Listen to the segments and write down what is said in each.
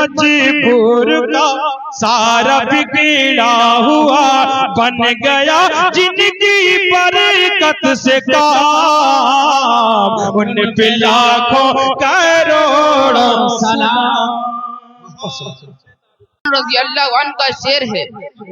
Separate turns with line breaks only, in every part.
مجبور کا سارا بگڑا ہوا بن گیا جن کی برکت سے کام، ان پہ لاکھوں کروڑوں سلام۔
رضی اللہ عنہ کا شعر ہے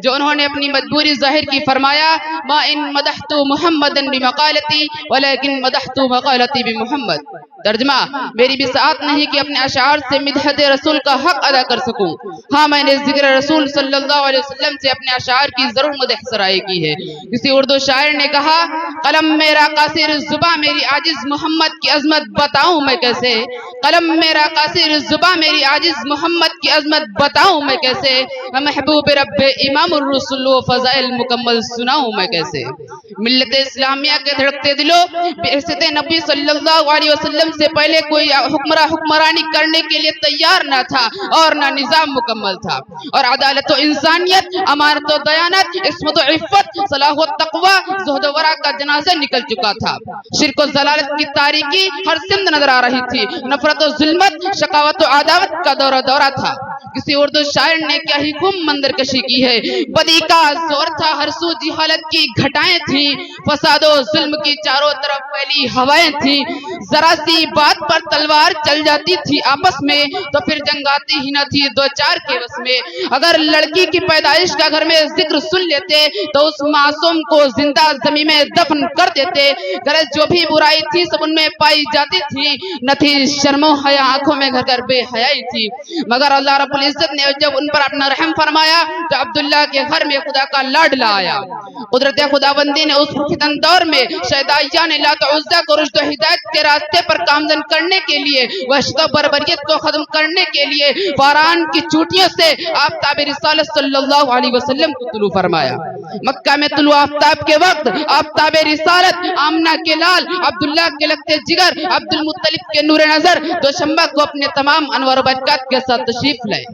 جو انہوں نے اپنی مجبوری ظاہر کی، فرمایا ما ان مدحت محمدا بمقالتی ولیکن مدحت مقالتی بمحمد۔ ترجمہ، میری بھی سعادت نہیں کہ اپنے اشعار سے مدحت رسول کا حق ادا کر سکوں، ہاں میں نے ذکر رسول صلی اللہ علیہ وسلم سے اپنے اشعار کی ضرور مدح سرائی کی ہے۔ کسی اردو شاعر نے کہا، قلم میرا قاصر الزباں میری عاجز محمد کی عظمت بتاؤں میں کیسے، قلم میرا قاصر الزباں میری عاجز محمد کی عظمت بتاؤں میں کیسے، محبوب رب امام الرسول و فضائل مکمل سناؤں میں کیسے۔ ملت اسلامیہ کے دھڑکتے دلوں، بعثت نبی صلی اللہ علیہ وسلم سے پہلے کوئی حکمرانی کرنے کے لیے تیار نہ تھا اور نہ نظام مکمل تھا، اور عدالت و انسانیت، امانت و دیانت، عصمت و عفت، صلاح و تقوی، زہد و ورع کا جنازہ نکل چکا تھا۔ شرک و ضلالت کی تاریکی ہر سمت نظر آ رہی تھی، نفرت و ظلمت، شقاوت و عداوت کا دورہ تھا۔ کسی اردو شاعر نے کیا ہی خوب منظر کشی کی ہے، بدی کا زور تھا، ہر سو جہالت کی گھٹائیں تھیں، فساد و ظلم کی چاروں طرف پھیلی ہوائیں تھیں، ذرا سی بات پر تلوار چل جاتی تھی آپس میں تو پھر جنگ آتی ہی نہ تھی دو چار کے بس میں۔ اگر لڑکی کی پیدائش کا گھر میں ذکر سن لیتے تو اس معصوم کو زندہ زمین میں دفن کر دیتے، غرض جو بھی برائی تھی سب ان میں پائی جاتی تھی، نہ تھی شرم و حیا آنکھوں میں گھر گھر بے حیائی تھی۔ مگر اللہ رب العزت نے جب ان پر اپنا رحم فرمایا تو عبداللہ کے گھر میں خدا کا لاڈلا آیا۔ قدرت خداوندی نے اس فتن دور میں شیدائیان لات عزہ کو رشد و ہدایت کے راستے پر گامزن کرنے کے لیے، وحشت و بربریت کو ختم کرنے کے لیے فاران کی چوٹیوں سے آفتاب رسالت صلی اللہ علیہ وسلم کو طلوع فرمایا۔ مکہ میں طلوع آفتاب کے وقت آفتاب رسالت آمنہ کے لال، عبداللہ کے لگتے جگر، عبد المطلب کے نور نظر دوشنبہ کو اپنے تمام انوار و برکات کے ساتھ تشریف لائے۔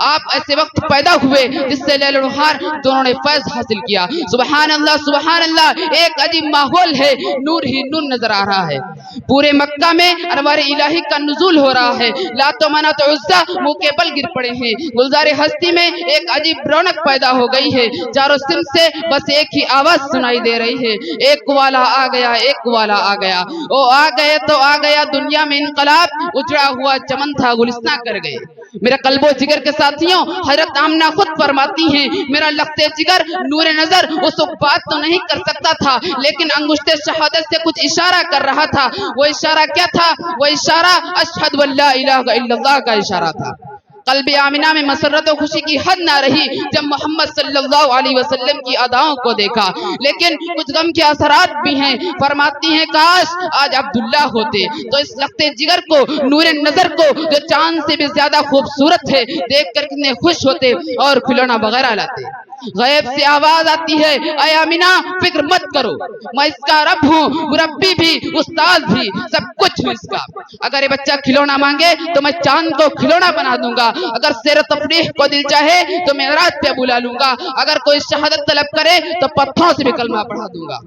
آپ ایسے وقت پیدا ہوئے جس سے لیل و نہار دونوں نے فیض حاصل کیا۔ سبحان اللہ سبحان اللہ، ایک عجیب ماحول ہے، نور ہی نور نظر آ رہا ہے۔ پورے مکہ میں انوار الہی کا نزول ہو رہا ہے، لات و منات عزہ منہ کے بل گر پڑے ہیں، گلزار ہستی میں ایک عجیب رونق پیدا ہو گئی ہے، چاروں سمت سے بس ایک ہی آواز سنائی دے رہی ہے، ایک والا آ گیا ایک والا آ گیا، او آ گئے تو آ گیا دنیا میں انقلاب، اجڑا ہوا چمن تھا گلستہ کر گئے۔ میرے قلب و جگر کے ساتھیوں، حضرت آمنہ خود فرماتی ہیں، میرا لخت جگر نور نظر اس وقت بات تو نہیں کر سکتا تھا لیکن انگشت شہادت سے کچھ اشارہ کر رہا تھا۔ وہ اشارہ کیا تھا؟ وہ اشارہ اشہد ان لا الہ الا اللہ کا اشارہ تھا۔ قلب آمنہ میں مسرت و خوشی کی حد نہ رہی جب محمد صلی اللہ علیہ وسلم کی اداؤں کو دیکھا، لیکن کچھ غم کے اثرات بھی ہیں۔ فرماتی ہیں کاش آج عبداللہ ہوتے تو اس لخت جگر کو، نور نظر کو جو چاند سے بھی زیادہ خوبصورت ہے، دیکھ کر کتنے خوش ہوتے اور کھلونا وغیرہ لاتے۔ غیب سے آواز آتی ہے، اے آمنہ فکر مت کرو، میں اس کا رب ہوں، مربی بھی استاد بھی سب کچھ ہوں اس کا۔ اگر یہ بچہ کھلونا مانگے تو میں چاند کو کھلونا بنا دوں گا، اگر سیر و تفریح کو دل چاہے تو معراج پہ بلا لوں گا، اگر کوئی شہادت طلب کرے تو پتھروں سے بھی کلمہ پڑھا دوں گا۔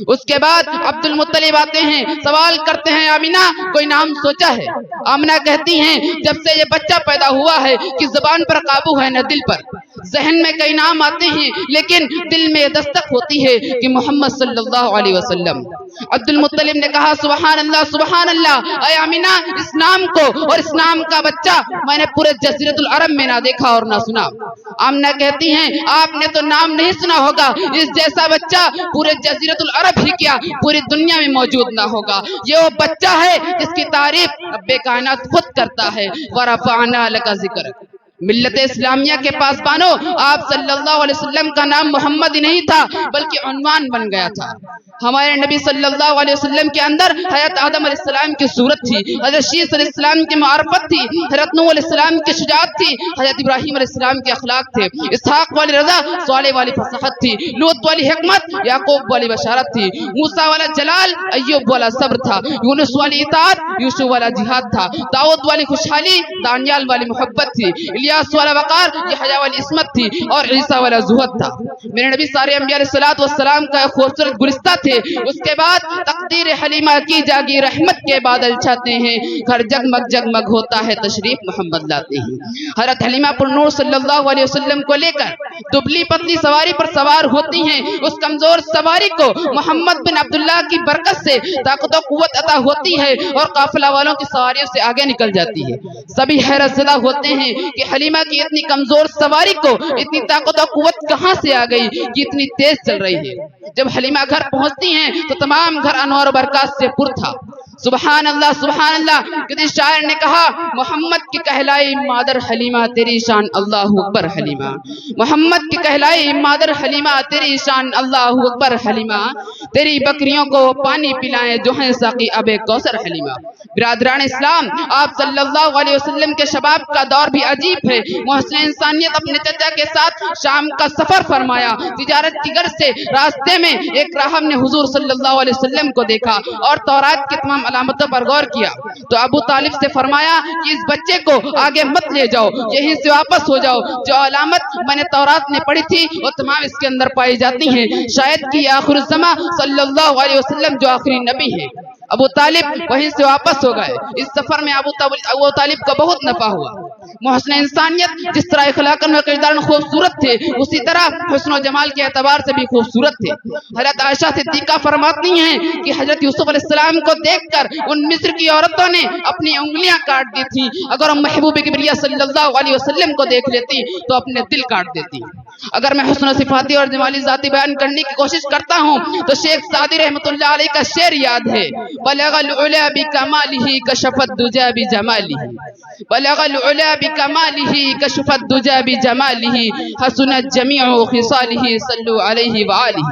اس کے بعد عبد المطلب آتے ہیں، سوال کرتے ہیں آمنہ کوئی نام سوچا ہے؟ آمنہ کہتی ہیں جب سے یہ بچہ پیدا ہوا ہے کہ زبان پر قابو ہے نہ دل پر، ذہن میں کئی نام آتے ہیں لیکن دل میں دستک ہوتی ہے کہ محمد صلی اللہ علیہ وسلم۔ عبد المطلب نے کہا سبحان اللہ، اے آمنہ اس نام کو اور اس نام کا بچہ میں نے پورے جزیرۃ العرب میں نہ دیکھا اور نہ سنا۔ آمنہ کہتی ہیں آپ نے تو نام نہیں سنا ہوگا، اس جیسا بچہ پورے جزیرۃ العرب ہی کیا پوری دنیا میں موجود نہ ہوگا۔ یہ وہ بچہ ہے جس کی تعریف رب کائنات خود کرتا ہے، وَرَفَعْنَا لَكَ ذِكْرَكَ۔ ملت اسلامیہ کے پاسبانوں، آپ صلی اللہ علیہ وسلم کا نام محمد ہی نہیں تھا بلکہ عنوان بن گیا تھا۔ ہمارے نبی صلی اللہ علیہ وسلم کے اندر حضرت آدم علیہ السلام کی صورت تھی، حضرت شیس علیہ السلام کی معرفت تھی، حضرت نوح علیہ السلام کی شجاعت تھی، حضرت ابراہیم علیہ السلام کے اخلاق تھے، اسحاق والی رضا، صالح والی فصاحت تھی، لوط والی حکمت، یعقوب والی بشارت تھی، موسیٰ والا جلال، ایوب والا صبر تھا، یونس والی اطاعت، یوسف والا جہاد تھا، داؤد والی خوشحالی، دانیال والی محبت تھی، الیاس والا وقار، یحییٰ والی عصمت تھی اور عیسیٰ والا زہد تھا۔ میرے نبی سارے انبیاء علیہ السلام کا خوبصورت گلستہ تھے۔ اس کے بعد تیر حلیمہ کی جاگی رحمت کے بادل چھاتے ہیں، گھر جگمگ جگمگ ہوتا ہے تشریف محمد لاتے ہیں۔ حضرت حلیمہ پر نور صلی اللہ علیہ وسلم کو لے کر دبلی پتلی سواری پر سوار ہوتی ہیں۔ اس کمزور سواری کو محمد بن عبداللہ کی برکت سے طاقت و قوت عطا ہوتی ہے اور قافلہ والوں کی سواریوں سے آگے نکل جاتی ہے۔ سبھی حیرت زدہ ہوتے ہیں کہ حلیمہ کی اتنی کمزور سواری کو اتنی طاقت و قوت کہاں سے آ گئی کہ اتنی تیز چل رہی ہے۔ جب حلیمہ گھر پہنچتی ہیں تو تمام گھر انوار و برکات سے پر تھا۔ سبحان اللہ سبحان اللہ، کسی شاعر نے کہا محمد کی کہلائی مادر حلیمہ تیری شان اللہ اکبر حلیمہ، محمد کی کہلائی مادر حلیمہ تیری شان اللہ اکبر حلیمہ، تیری بکریوں کو پانی پلائیں جو ہیں ساقی اب کوثر حلیمہ۔ برادران اسلام، آپ صلی اللہ علیہ وسلم کے شباب کا دور بھی عجیب ہے۔ محسن انسانیت اپنے چچا کے ساتھ شام کا سفر فرمایا۔ تجارت کی غرض سے راستے میں ایک راہب نے حضور صلی اللہ علیہ وسلم کو دیکھا اور تورات کی تمام علامتوں پر غور کیا تو ابو طالب سے فرمایا کہ اس بچے کو آگے مت لے جاؤ، یہیں سے واپس ہو جاؤ، جو علامت میں نے تورات میں پڑھی تھی وہ تمام اس کے اندر پائی جاتی ہیں، شاید کہ آخر الزماں صلی اللہ علیہ وسلم جو آخری نبی ہے۔ ابو طالب وہیں سے واپس ہو گئے۔ اس سفر میں ابو طالب کو بہت نفع ہوا۔ محسن انسانیت جس طرح اخلاق و کردار میں خوبصورت تھے، اسی طرح حسن و جمال کے اعتبار سے بھی خوبصورت تھے۔ حضرت عائشہ صدیقہ فرماتی ہیں کہ حضرت یوسف علیہ السلام کو دیکھ کر ان مصر کی عورتوں نے اپنی انگلیاں کاٹ دی تھی، اگر ہم محبوب کبریہ صلی اللہ علیہ وسلم کو دیکھ لیتی تو اپنے دل کاٹ دیتی۔ اگر میں حسن و صفاتی اور جمالی ذاتی بیان کرنے کی کوشش کرتا ہوں تو شیخ سعدی رحمۃ اللہ علیہ کا شعر یاد ہے، بلغ العلا بکمالہ کشف الدجا بجمالہ، بلغ العلا بکمالہ کشف الدجا بجمالہ، حسنت جمیع خصالہ صلوا علیہ وآلہ۔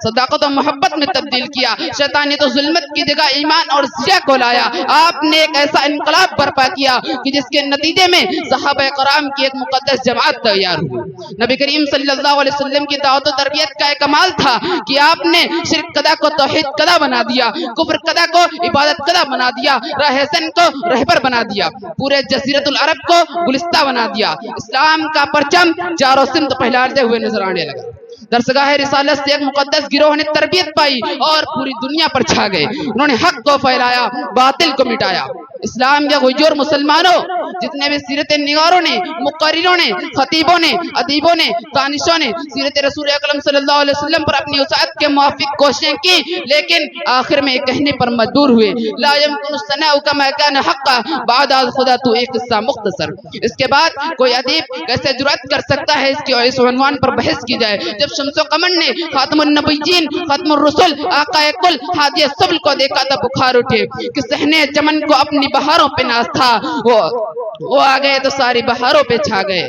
صداقت و محبت میں تبدیل کیا، شیطانیت و ظلمت کی جگہ ایمان اور ضیاء کو لایا۔ آپ نے ایک ایسا انقلاب برپا کیا کہ جس کے نتیجے میں صحابہ کرام کی ایک مقدس جماعت تیار ہوئی۔ نبی کریم صلی اللہ علیہ وسلم کی دعوت و تربیت کا ایک کمال تھا کہ آپ نے شرک قدہ کو توحید قدہ بنا دیا، کفر قدہ کو عبادت قدہ بنا دیا، راہ حسن کو رہبر بنا دیا، پورے جزیرۃ العرب کو گلستہ بنا دیا۔ اسلام کا پرچم چاروں سمت پھیلاتے ہوئے نظر آنے لگا۔ درسگاہ رسالت سے ایک مقدس گروہ نے تربیت پائی اور پوری دنیا پر چھا گئے۔ انہوں نے حق کو پھیلایا، باطل کو مٹایا۔ اسلام کے غجور مسلمانوں، جتنے بھی سیرت نگاروں نے، مقرروں نے، خطیبوں نے، ادیبوں نے، دانشوں نے سیرت رسول اکرم صلی اللہ علیہ وسلم پر اپنی وسعت کے موافق کوششیں کی، لیکن آخر میں کہنے پر مجبور ہوئے، لا يمكن الثناء كما كان حقا بعد از خدا تو ایک قصہ مختصر۔ اس کے بعد کوئی ادیب کیسے جرأت کر سکتا ہے اس عنوان پر بحث کی جائے جب شمس و قمر نے خاتم النبیین، ختم الرسل، آقا کل، ہادی السبل کو دیکھا تھا بخار اٹھے کہ صحنے چمن کو اپنی بہاروں پہ ناز تھا، وہ آ گئے تو ساری بہاروں پہ چھا گئے۔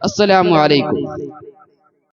السلام علیکم۔